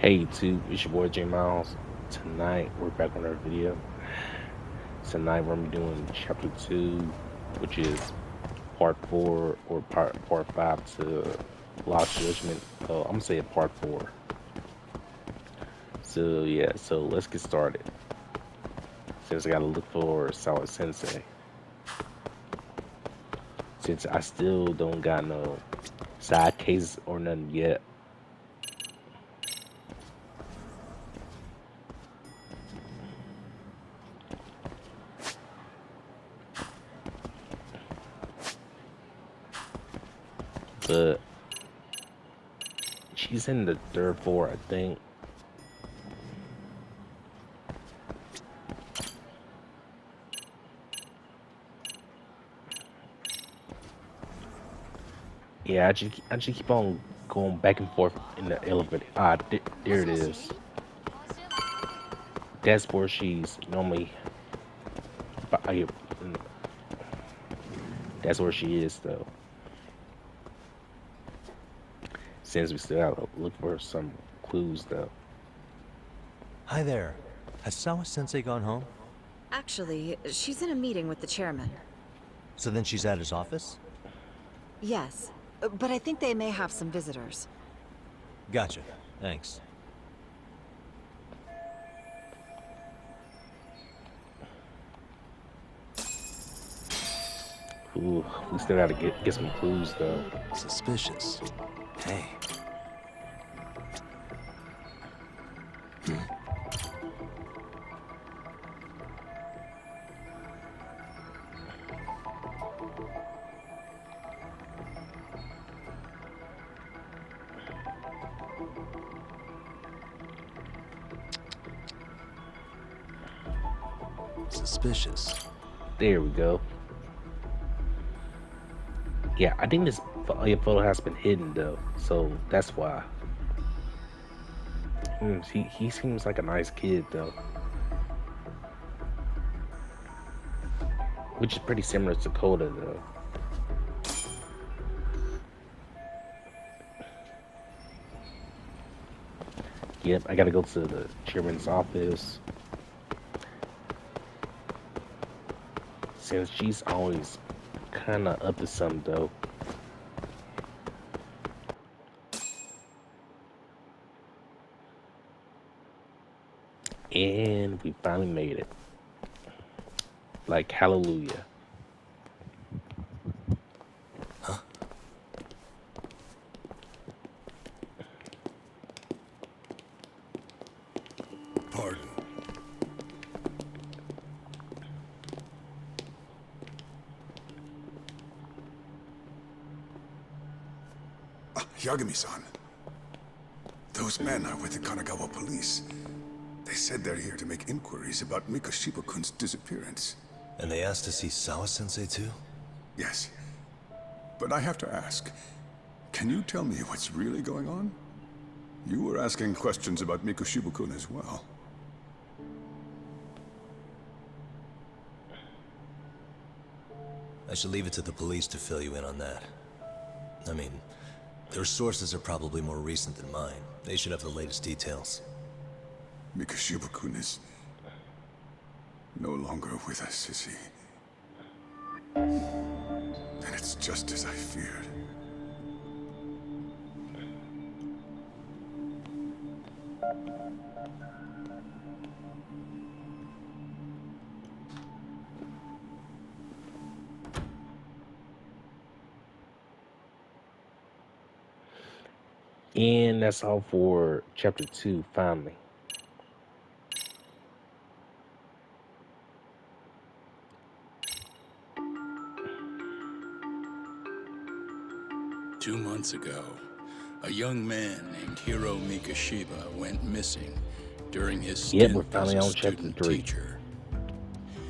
Hey YouTube, it's your boy J Miles. Tonight we're back on our video. Tonight we're gonna be doing chapter 2, which is part 4 or part 5 to Lost Judgment. I'm gonna say part 4. So yeah, so let's get started. Since I gotta look for Sawa Sensei. Since I still don't got no side cases or nothing yet. But she's in the third floor, I think. Yeah, I just keep on going back and forth in the elevator. There it is. That's where she's normally. I, mm, that's where she is though. Since we still gotta look for some clues though. Hi there. Has Sawa Sensei gone home? Actually, she's in a meeting with the chairman. So then she's at his office? Yes, but I think they may have some visitors. Gotcha. Thanks. Ooh, we still gotta get some clues though. Suspicious. Hey. Suspicious. There we go. Yeah, I think this photo has been hidden though, so that's why. He seems like a nice kid though, which is pretty similar to Coda though. Yep, I gotta go to the chairman's office. Since she's always kind of up to something though. And we finally made it. Like, hallelujah. Pardon. Yagami-san. Those men are with the Kanagawa police. They said they're here to make inquiries about Mikoshiba-kun's disappearance. And they asked to see Sawa Sensei too? Yes. But I have to ask, can you tell me what's really going on? You were asking questions about Mikoshiba-kun as well. I should leave it to the police to fill you in on that. I mean, their sources are probably more recent than mine. They should have the latest details. Mikoshiba-kun is no longer with us, is he? Then it's just as I feared. And that's all for chapter 2, finally. Two months ago, a young man named Hiro Mikoshiba went missing during his Yep, stint we're as finally a on chapter 3, student-teacher.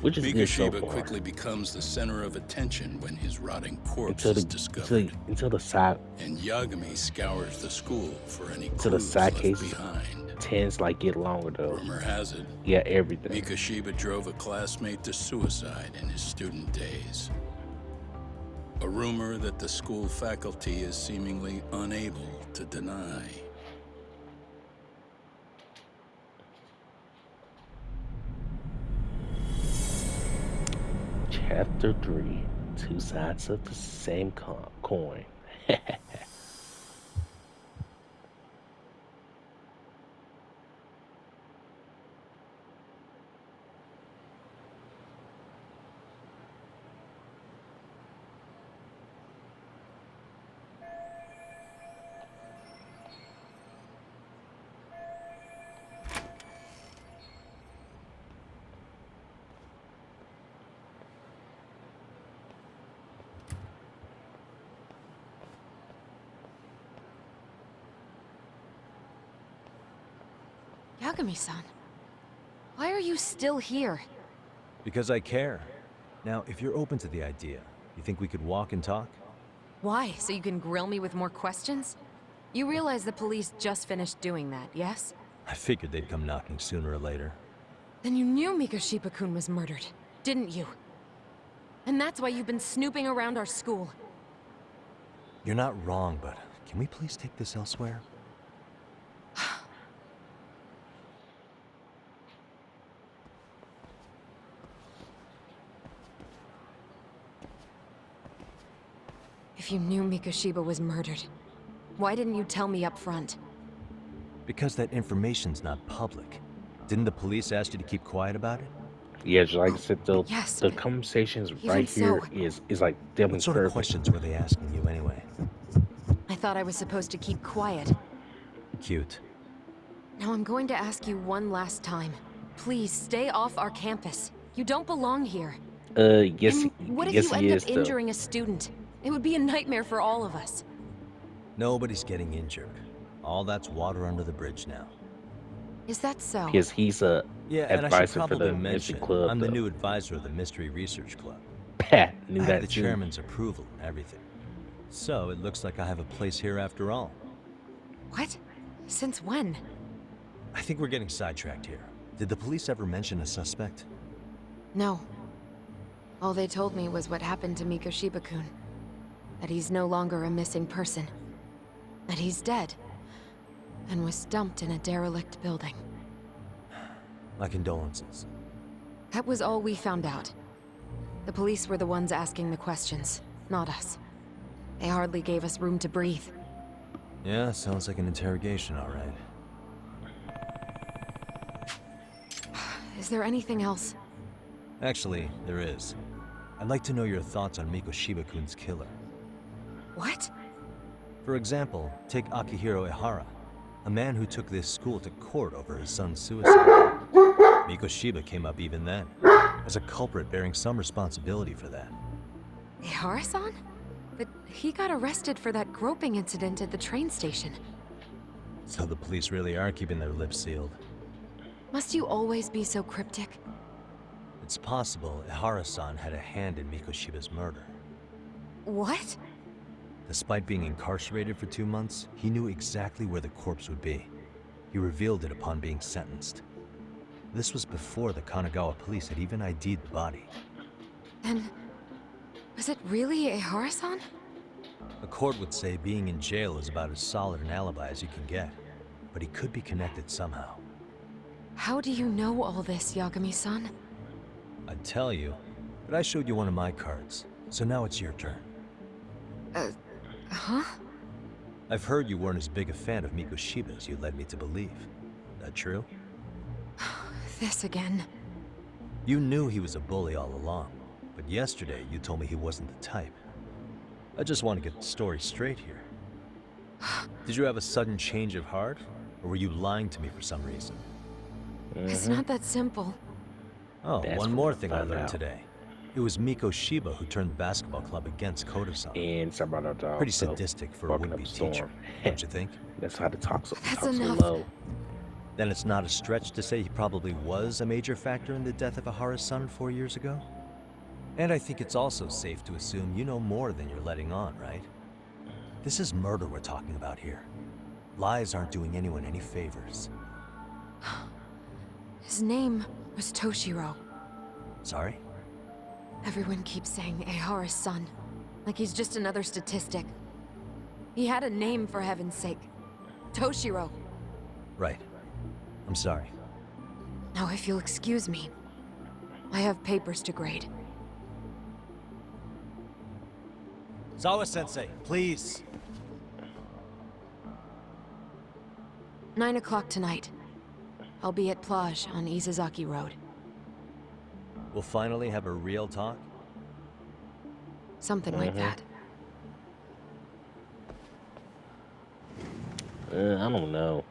which is good so Mikoshiba far. quickly becomes the center of attention when his rotting corpse Until is the discovered, until the side and Yagami scours the school for any until the clues side left cases behind. tends like get longer though. Rumor has it, Yeah, everything. Mikoshiba drove a classmate to suicide in his student days. A rumor that the school faculty is seemingly unable to deny. Chapter 3. Two sides of the same coin. Yagami-san, why are you still here? Because I care. Now, if you're open to the idea, you think we could walk and talk? Why? So you can grill me with more questions? You realize the police just finished doing that, yes? I figured they'd come knocking sooner or later. Then you knew Mikoshiba-kun was murdered, didn't you? And that's why you've been snooping around our school. You're not wrong, but can we please take this elsewhere? If you knew Mikoshiba was murdered, why didn't you tell me up front? Because that information's not public. Didn't the police ask you to keep quiet about it? Yeah, just like I said, Yes, the but conversations even right here so- is like them What sort of perfect. questions were they asking you anyway? I thought I was supposed to keep quiet. Cute. Now I'm going to ask you one last time. Please stay off our campus. You don't belong here. Yes, And what if yes you he end is up though. injuring a student? It would be a nightmare for all of us. Nobody's getting injured. All that's water under the bridge now. Is that so? Because he's a Yeah, and I should advisor for probably the Mystery mention, Club. I'm the though. new advisor of the Mystery Research Club. Pat knew I have that the too. chairman's approval and everything. So it looks like I have a place here after all. What? Since when? I think we're getting sidetracked here. Did the police ever mention a suspect? No. All they told me was what happened to Mikoshiba-kun. That he's no longer a missing person. That he's dead. And was dumped in a derelict building. My condolences. That was all we found out. The police were the ones asking the questions, not us. They hardly gave us room to breathe. Yeah, sounds like an interrogation, all right. Is there anything else? Actually, there is. I'd like to know your thoughts on Mikoshiba-kun's killer. What? For example, take Akihiro Ehara, a man who took this school to court over his son's suicide. Mikoshiba came up even then, as a culprit bearing some responsibility for that. Ehara-san? But he got arrested for that groping incident at the train station. So the police really are keeping their lips sealed. Must you always be so cryptic? It's possible Ehara-san had a hand in Mikoshiba's murder. What? Despite being incarcerated for 2 months, he knew exactly where the corpse would be. He revealed it upon being sentenced. This was before the Kanagawa police had even ID'd the body. Then... was it really Ehara-san? A court would say being in jail is about as solid an alibi as you can get, but he could be connected somehow. How do you know all this, Yagami-san? I'd tell you, but I showed you one of my cards, so now it's your turn. Huh? I've heard you weren't as big a fan of Mikoshiba as you led me to believe. That true? This again. You knew he was a bully all along, but yesterday you told me he wasn't the type. I just want to get the story straight here. Did you have a sudden change of heart, or were you lying to me for some reason? It's not that simple. Oh, That's one what more I thing I found learned out. today. It was Mikoshiba who turned the basketball club against Koda-san. And Sabado dog. Pretty sadistic for a barking up would-be a storm. teacher, don't you think? That's how to talk so, That's talk so enough. low. Then it's not a stretch to say he probably was a major factor in the death of Ahara's son 4 years ago? And I think it's also safe to assume you know more than you're letting on, right? This is murder we're talking about here. Lies aren't doing anyone any favors. His name was Toshiro. Sorry? Everyone keeps saying Ehara's son, like he's just another statistic. He had a name, for heaven's sake. Toshiro. Right. I'm sorry. Now, if you'll excuse me, I have papers to grade. Sawa-sensei, please. 9 o'clock tonight. I'll be at Plage on Izazaki Road. We'll finally have a real talk? Something like that. I don't know.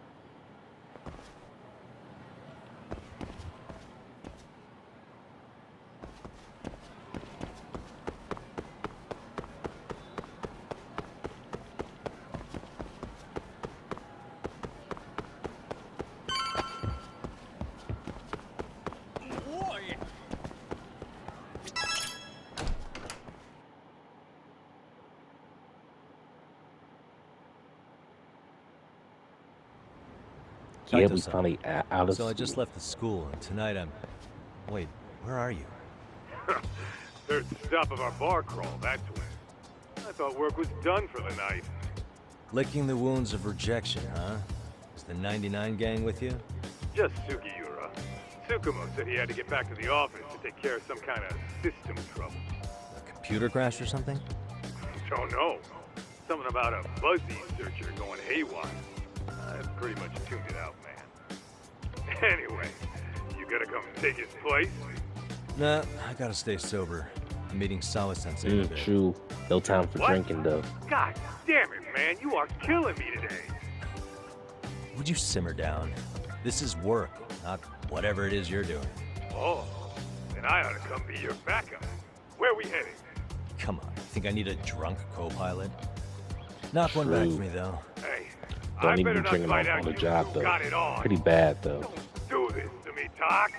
Yeah, we Kaito-san. finally out of So I just school. left the school, and tonight I'm... Wait, where are you? Third stop of our bar crawl, that's when. I thought work was done for the night. Licking the wounds of rejection, huh? Is the 99 gang with you? Just Sugiura. Tsukumo said he had to get back to the office to take care of some kind of system trouble. A computer crash or something? Don't know. Something about a fuzzy searcher going haywire. I pretty much tuned it out, man. Anyway, you gotta come take his place? Nah, I gotta stay sober. I'm meeting Sawa-sensei in a bit. True. No time for What? drinking, though. God damn it, man. You are killing me today. Would you simmer down? This is work, not whatever it is you're doing. Oh, then I ought to come be your backup. Where we heading? Come on, think I need a drunk co-pilot? Knock one back True. for me, though. Hey, Don't I need to better be not drinking find on out the you job, two though. got it on. Pretty bad, though. Don't do this to me, Doc.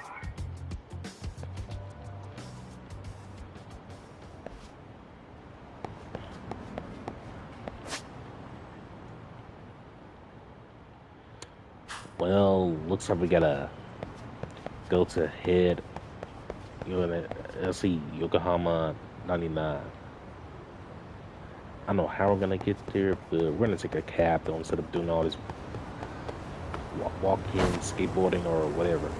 Well, looks like we gotta go to head. Let's see, Yokohama 99. I don't know how we're gonna get there, but we're gonna take a cab though instead of doing all this walking, skateboarding, or whatever.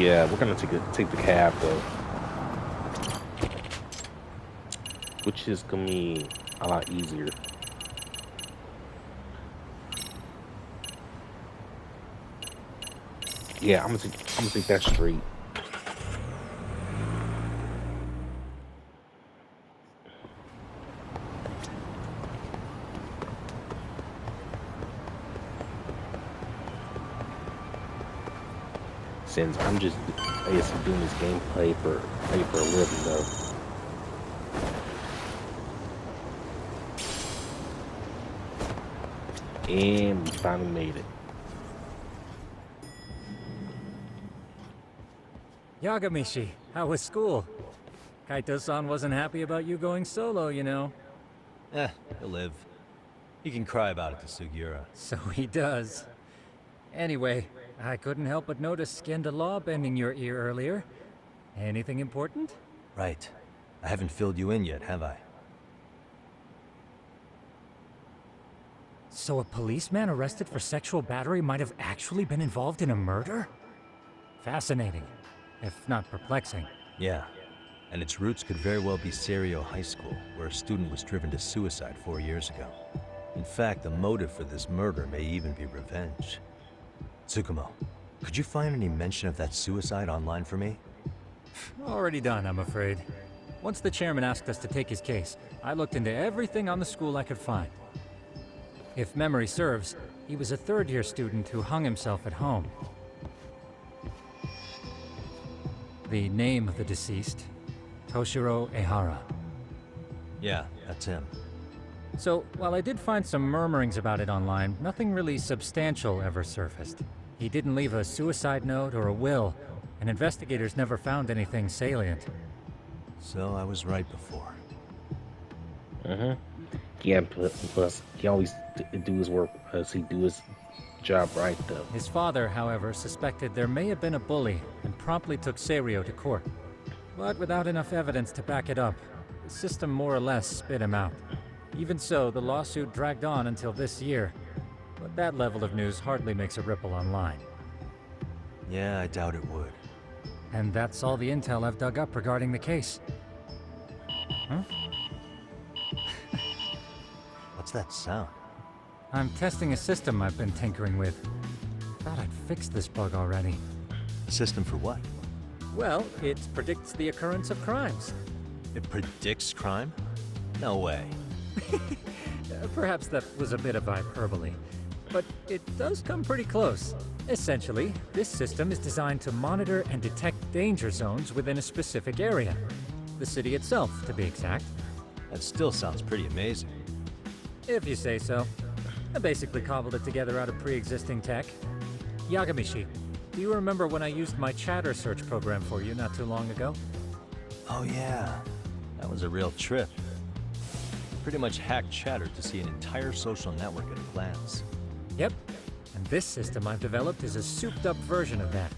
Yeah, we're gonna take the cab though, which is gonna be a lot easier. Yeah, I'm gonna take that street. Since I'm just, I guess, doing this gameplay for a living though. And we finally made it. Yagamishi, how was school? Kaito-san wasn't happy about you going solo, you know. He'll live. He can cry about it to Sugiura. So he does. Anyway, I couldn't help but notice skinned a law bending your ear earlier. Anything important? Right. I haven't filled you in yet, have I? So a policeman arrested for sexual battery might have actually been involved in a murder? Fascinating, if not perplexing. Yeah. And its roots could very well be Serio High School, where a student was driven to suicide 4 years ago. In fact, the motive for this murder may even be revenge. Tsukumo, could you find any mention of that suicide online for me? Already done, I'm afraid. Once the chairman asked us to take his case, I looked into everything on the school I could find. If memory serves, he was a third-year student who hung himself at home. The name of the deceased, Toshiro Ehara. Yeah, that's him. So, while I did find some murmurings about it online, nothing really substantial ever surfaced. He didn't leave a suicide note or a will, and investigators never found anything salient. So I was right before. Yeah, plus he always do his work. He do his job right though. His father, however, suspected there may have been a bully and promptly took Serio to court. But without enough evidence to back it up, the system more or less spit him out. Even so, the lawsuit dragged on until this year. But that level of news hardly makes a ripple online. Yeah, I doubt it would. And that's all the intel I've dug up regarding the case. Huh? What's that sound? I'm testing a system I've been tinkering with. Thought I'd fixed this bug already. A system for what? Well, it predicts the occurrence of crimes. It predicts crime? No way. Perhaps that was a bit of hyperbole, but it does come pretty close. Essentially, this system is designed to monitor and detect danger zones within a specific area. The city itself, to be exact. That still sounds pretty amazing. If you say so. I basically cobbled it together out of pre-existing tech. Yagamishi, do you remember when I used my chatter search program for you not too long ago? Oh yeah, that was a real trip. Pretty much hacked Chatter to see an entire social network at a glance. Yep, and this system I've developed is a souped-up version of that.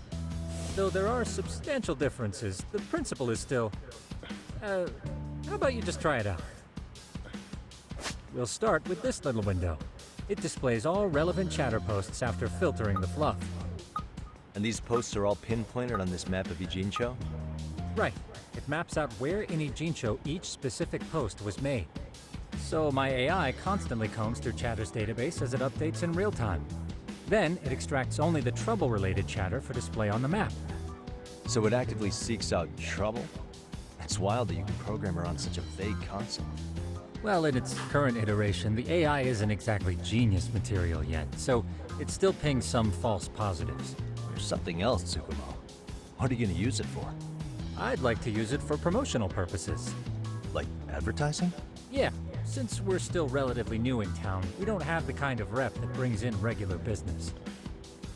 Though there are substantial differences, the principle is still... how about you just try it out? We'll start with this little window. It displays all relevant chatter posts after filtering the fluff. And these posts are all pinpointed on this map of Ijincho? Right. It maps out where in Ijincho each specific post was made. So my AI constantly combs through Chatter's database as it updates in real time. Then it extracts only the trouble-related chatter for display on the map. So it actively seeks out trouble? It's wild that you can program around such a vague concept. Well, in its current iteration, the AI isn't exactly genius material yet, so it still pings some false positives. There's something else, Tsukumo. What are you going to use it for? I'd like to use it for promotional purposes. Like advertising? Yeah, since we're still relatively new in town, we don't have the kind of rep that brings in regular business.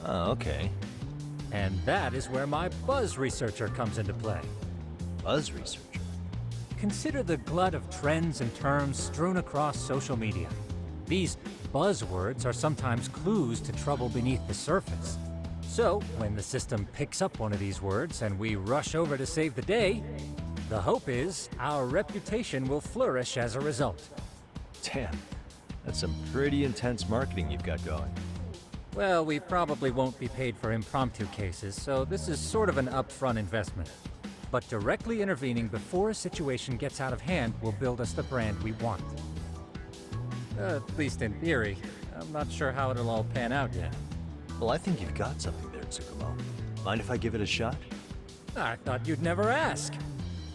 Oh, okay. And that is where my buzz researcher comes into play. Buzz researcher? Consider the glut of trends and terms strewn across social media. These buzzwords are sometimes clues to trouble beneath the surface. So, when the system picks up one of these words and we rush over to save the day, the hope is our reputation will flourish as a result. Damn, that's some pretty intense marketing you've got going. Well, we probably won't be paid for impromptu cases, so this is sort of an upfront investment. But directly intervening before a situation gets out of hand will build us the brand we want. At least in theory. I'm not sure how it'll all pan out yet. Well, I think you've got something there, Tsukumo. Mind if I give it a shot? I thought you'd never ask.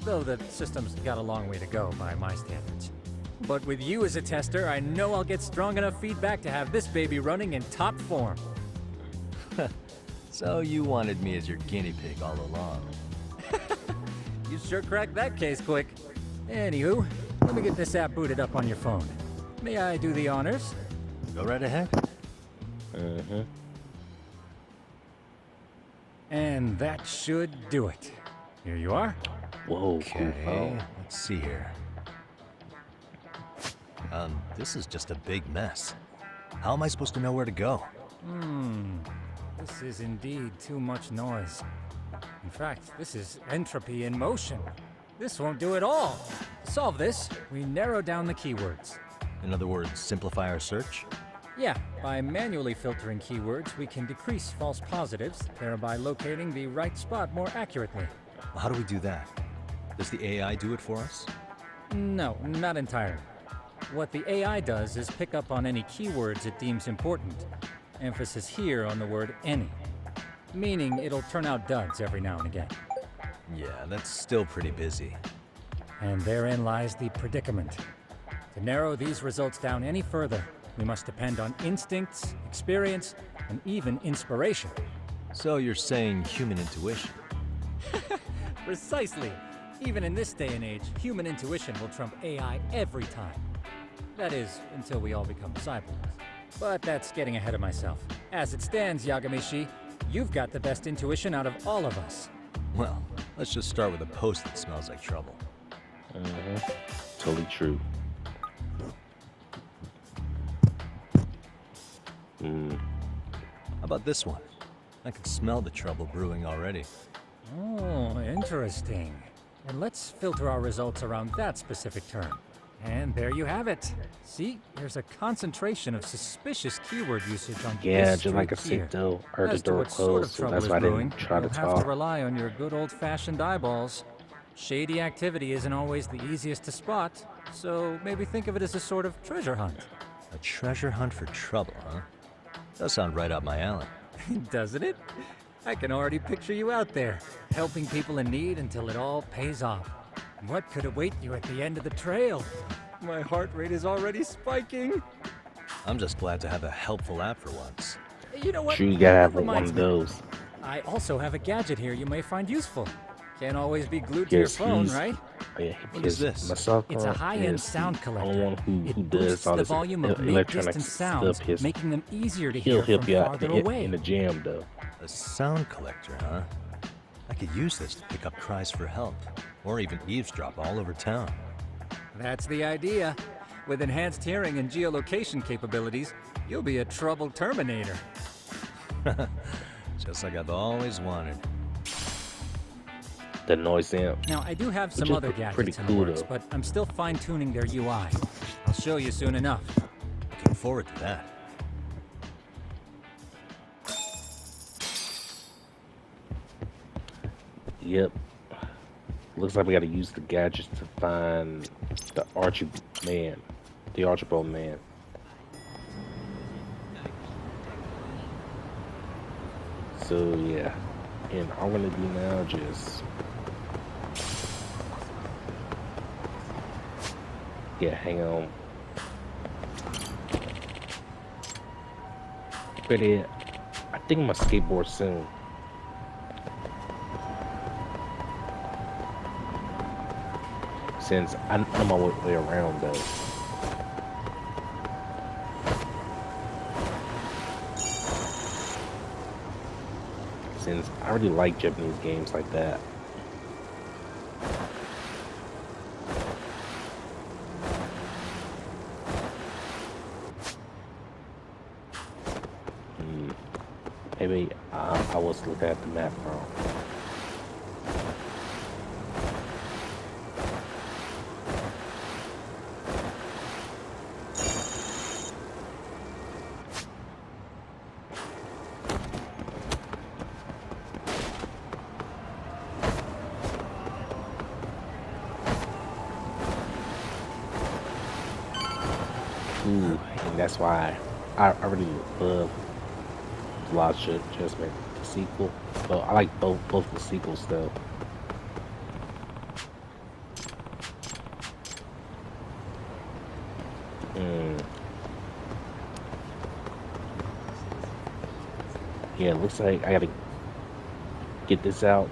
Though the system's got a long way to go by my standards. But with you as a tester, I know I'll get strong enough feedback to have this baby running in top form. So you wanted me as your guinea pig all along. You sure cracked that case quick. Anywho, let me get this app booted up on your phone. May I do the honors? Go right ahead. Mm-hmm. And that should do it. Here you are. Whoa. Okay, Oh. let's see here. This is just a big mess. How am I supposed to know where to go? This is indeed too much noise. In fact, this is entropy in motion. This won't do it all. To solve this, we narrow down the keywords. In other words, simplify our search? Yeah, by manually filtering keywords, we can decrease false positives, thereby locating the right spot more accurately. How do we do that? Does the AI do it for us? No, not entirely. What the AI does is pick up on any keywords it deems important. Emphasis here on the word any. Meaning it'll turn out duds every now and again. Yeah, that's still pretty busy. And therein lies the predicament. To narrow these results down any further, we must depend on instincts, experience, and even inspiration. So you're saying human intuition? Precisely. Even in this day and age, human intuition will trump AI every time. That is, until we all become cyborgs. But that's getting ahead of myself. As it stands, Yagamishi, you've got the best intuition out of all of us. Well, let's just start with a post that smells like trouble. Mm-hmm. Totally true. How about this one? I can smell the trouble brewing already. Oh, interesting. And let's filter our results around that specific term. And there you have it. See, there's a concentration of suspicious keyword usage on Yeah, this just like I street here. said though, I heard the As to door what sort closed, of so trouble that's is why I brewing, didn't try to you'll have to talk. rely on your good old-fashioned eyeballs. Shady activity isn't always the easiest to spot, so maybe think of it as a sort of treasure hunt. A treasure hunt for trouble, huh? Does sound right up my alley. Doesn't it? I can already picture you out there, helping people in need until it all pays off. What could await you at the end of the trail? My heart rate is already spiking. I'm just glad to have a helpful app for once. You know what? Sure, you gotta That have one reminds of me. those. I also have a gadget here you may find useful. Can't always be glued to your Because phone, he's, right? yeah, What is because this? my cell It's a phone high-end is the sound only collector. one who It does boosts all the this volume of electronic mid-distance stuff. sounds, making them easier to He'll hear help from you out farther in away. the gym though. A sound collector, huh? I could use this to pick up cries for help, or even eavesdrop all over town. That's the idea. With enhanced hearing and geolocation capabilities, you'll be a trouble terminator. Just like I've always wanted. The noise amp. Now, I do have some is other pretty gadgets in cool, the works, though. but I'm still fine-tuning their UI. I'll show you soon enough. Looking forward to that. Yep. Looks like we gotta use the gadgets to find the Archibald man. So yeah, and all I'm gonna do now just hang on. But yeah, I think I'm gonna skateboard soon. Since I know my way around though. Since I really like Japanese games like that. Maybe I was looking at the map wrong. Ooh, and that's why I really love The Lost Judgment, the sequel. Well, I like both the sequels though. Yeah, it looks like I gotta get this out.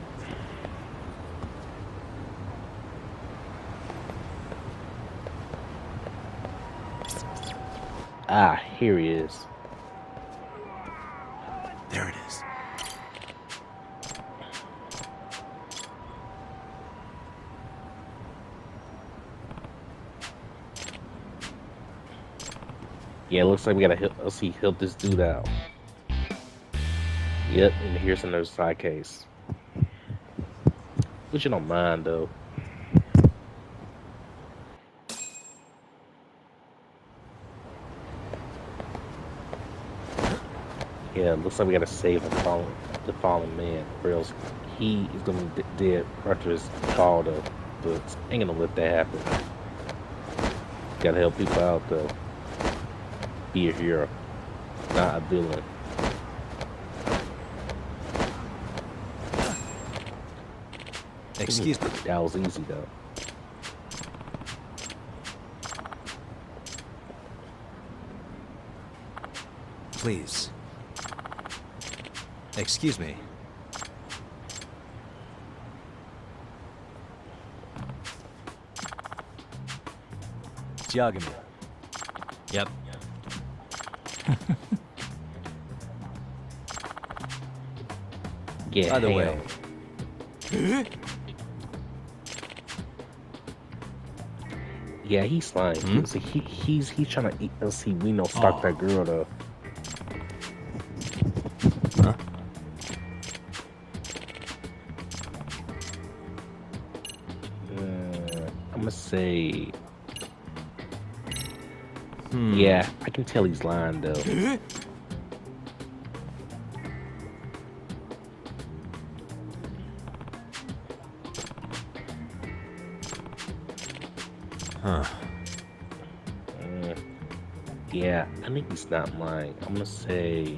Ah, here he is. There it is. Yeah, it looks like we gotta help this dude out. Yep, and here's another side case. Which you don't mind though. Yeah, it looks like we gotta save the fallen man, or else he is gonna be dead after his fall though. But ain't gonna let that happen. Gotta help people out though. Be a hero, not a villain. Excuse me. That was easy though. Please. Excuse me. Judgement. Yep. Yeah. By the hang way, on. Yeah, he's lying. See, he's trying to eat. Let's see, we know stalk that girl though. huh? I'm gonna say Yeah, I can tell he's lying though. Huh. Yeah, I think he's not lying. I'm gonna say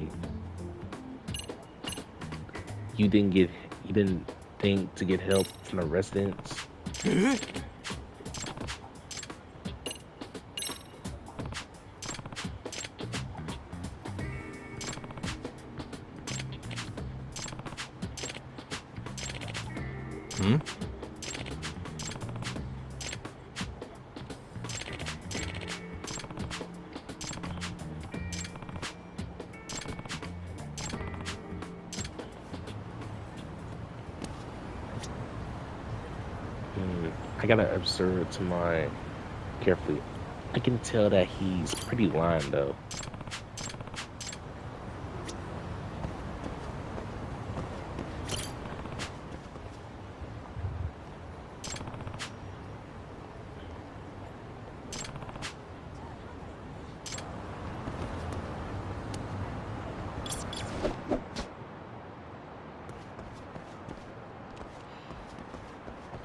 you didn't think to get help from the residents. Hmm? I gotta observe to my carefully. I can tell that he's pretty lying though.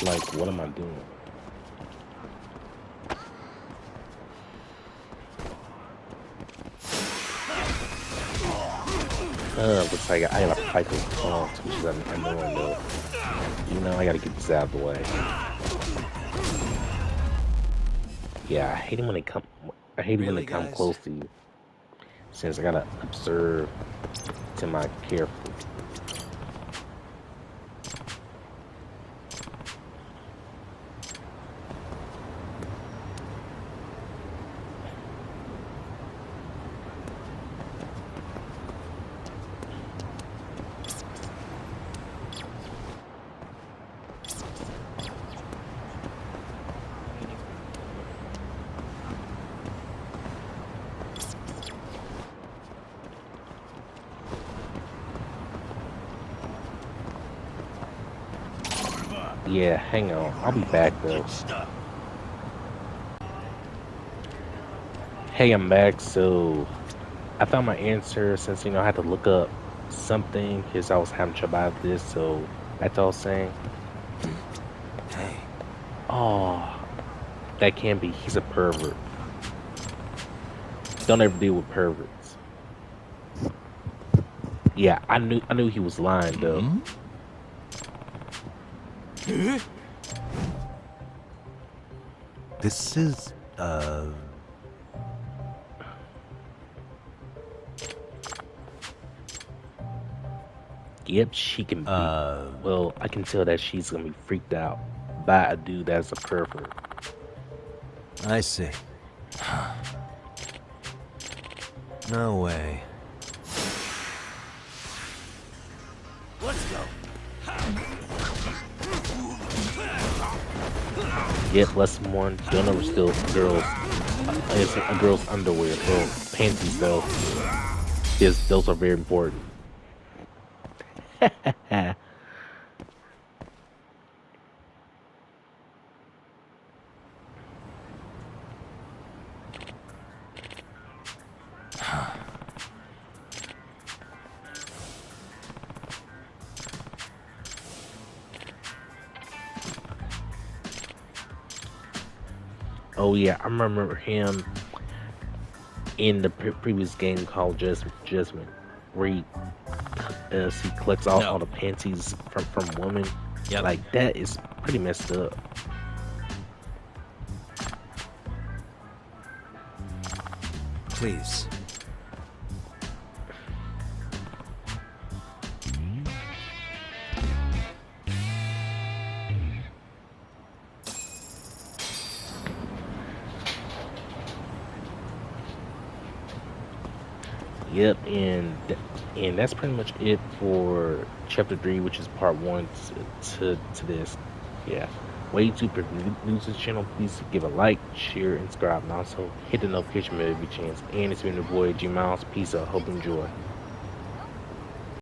Like, what am I doing? Looks like I gotta fight those punks, which is annoying though. You know, I gotta get this out of the way. Yeah, I hate him when they come. I hate him when they come guys? close to you. Since I gotta observe to my careful. Yeah, hang on. I'll be back though. Hey, I'm back. So I found my answer since I had to look up something because I was having trouble with this. So that's all I was saying. Hey. Oh, that can't be. He's a pervert. Don't ever deal with perverts. Yeah, I knew he was lying though. This is, Yep, she can be. Well, I can tell that she's gonna be freaked out by a dude that's a pervert. I see. No way. Let's go. Yep, lesson one: don't ever steal girls. It's a girl's underwear or panties though. Yes, those are very important. Oh yeah, I remember him in the previous game called Judgment, where he collects all the panties from women. Yep. Like that is pretty messed up. Please. Yep, and that's pretty much it for chapter 3, which is part 1 to this. Yeah. Way too new to the channel, please give a like, share, and subscribe, and also hit the notification bell every chance. And it's been your boy G Miles. Peace out. Hope you enjoy.